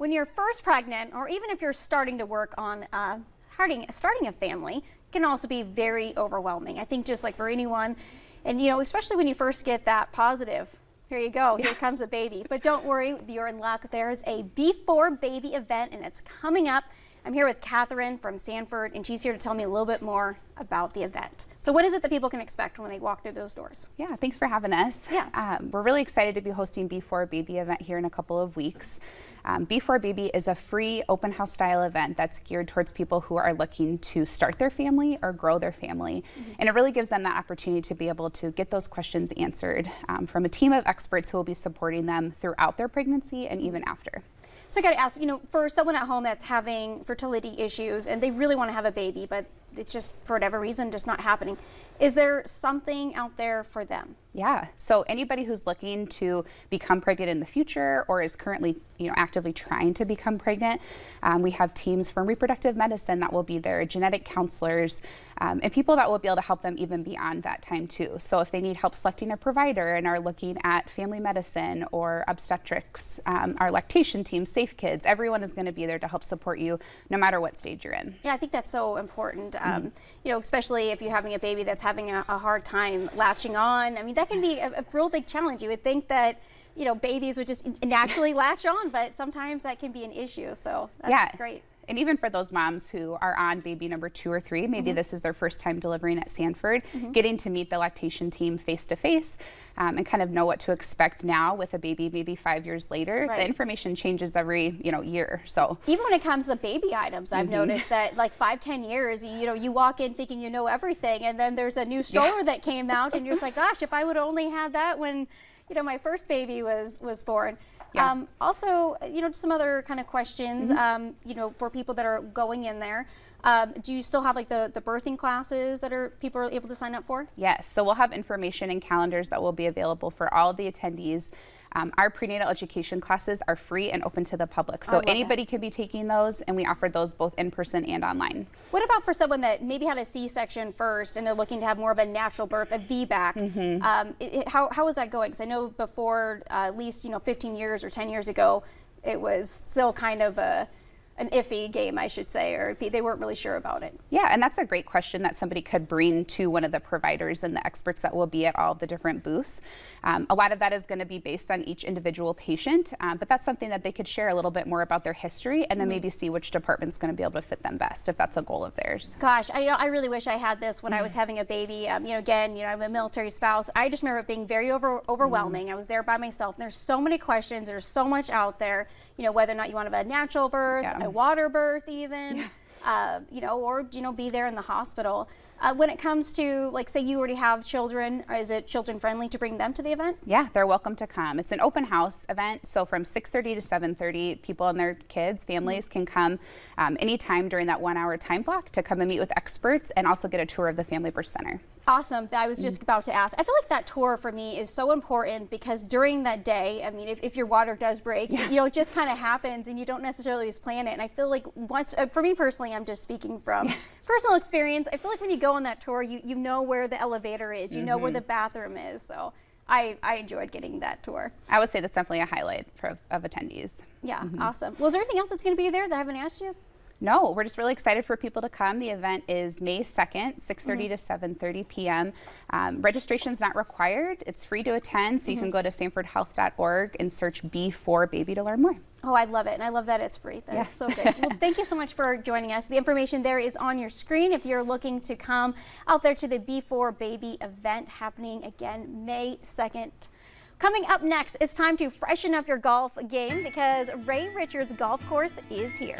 when you're first pregnant, or even if you're starting to work on starting a family, it can also be very overwhelming. I think just like for anyone, and especially when you first get that positive, here you go, here comes a baby. But don't worry, you're in luck. There's a Before Baby event, and it's coming up. I'm here with Catherine from Sanford, and she's here to tell me a little bit more about the event. So what is it that people can expect when they walk through those doors? Yeah, thanks for having us. Yeah. We're really excited to be hosting Before Baby event here in a couple of weeks. Before Baby is a free open house style event that's geared towards people who are looking to start their family or grow their family. And it really gives them that opportunity to be able to get those questions answered from a team of experts who will be supporting them throughout their pregnancy and even after. So I got to ask, for someone at home that's having fertility issues and they really want to have a baby, but it's just for whatever reason just not happening, is there something out there for them? Yeah, so anybody who's looking to become pregnant in the future or is currently actively trying to become pregnant, we have teams from reproductive medicine that will be there, genetic counselors, and people that will be able to help them even beyond that time too. So if they need help selecting a provider and are looking at family medicine or obstetrics, our lactation team, Safe Kids, everyone is going to be there to help support you no matter what stage you're in. Yeah, I think that's so important, especially if you're having a baby that's having a hard time latching on. I mean, that can be a real big challenge. You would think that babies would just naturally latch on, but sometimes that can be an issue. So that's great. And even for those moms who are on baby number 2 or 3, maybe this is their first time delivering at Sanford, getting to meet the lactation team face to face and kind of know what to expect now with a baby maybe 5 years later. The information changes every year. So even when it comes to baby items, I've noticed that like 5-10 years, you walk in thinking you know everything, and then there's a new stroller that came out, and you're just like, gosh, if I would only had that when my first baby was born. Also, just some other kind of questions, for people that are going in there. Do you still have like the birthing classes that people are able to sign up for? Yes, so we'll have information and calendars that will be available for all of the attendees. Our prenatal education classes are free and open to the public, so anybody can be taking those, and we offer those both in person and online. What about for someone that maybe had a C-section first and they're looking to have more of a natural birth, a VBAC? How is that going? Because I know before, at least 15 years or 10 years ago, it was still kind of an iffy game, I should say, or they weren't really sure about it. Yeah, and that's a great question that somebody could bring to one of the providers and the experts that will be at all of the different booths. A lot of that is going to be based on each individual patient, but that's something that they could share a little bit more about their history and then maybe see which department's going to be able to fit them best, if that's a goal of theirs. Gosh, I really wish I had this when I was having a baby. Again, I'm a military spouse. I just remember it being very overwhelming. I was there by myself. There's so many questions. There's so much out there, whether or not you want to have a natural birth, a water birth even, or be there in the hospital. When it comes to, like, say you already have children, is it children friendly to bring them to the event? Yeah, they're welcome to come. It's an open house event, so from 6:30 to 7:30, people and their kids, families can come anytime during that 1 hour time block to come and meet with experts and also get a tour of the Family Birth Center. Awesome. I was just about to ask. I feel like that tour for me is so important because during that day, I mean, if your water does break, it just kind of happens and you don't necessarily always plan it. And I feel like for me personally, I'm just speaking from personal experience. I feel like when you go on that tour, you know where the elevator is, you know where the bathroom is. So I enjoyed getting that tour. I would say that's definitely a highlight of attendees. Yeah, awesome. Well, is there anything else that's going to be there that I haven't asked you? No, we're just really excited for people to come. The event is May 2nd, 6:30 to 7:30 p.m. Registration's not required. It's free to attend, so you can go to sanfordhealth.org and search Before Baby to learn more. Oh, I love it, and I love that it's free. That is so good. Well, thank you so much for joining us. The information there is on your screen if you're looking to come out there to the Before Baby event happening again May 2nd. Coming up next, it's time to freshen up your golf game because Ray Richards Golf Course is here.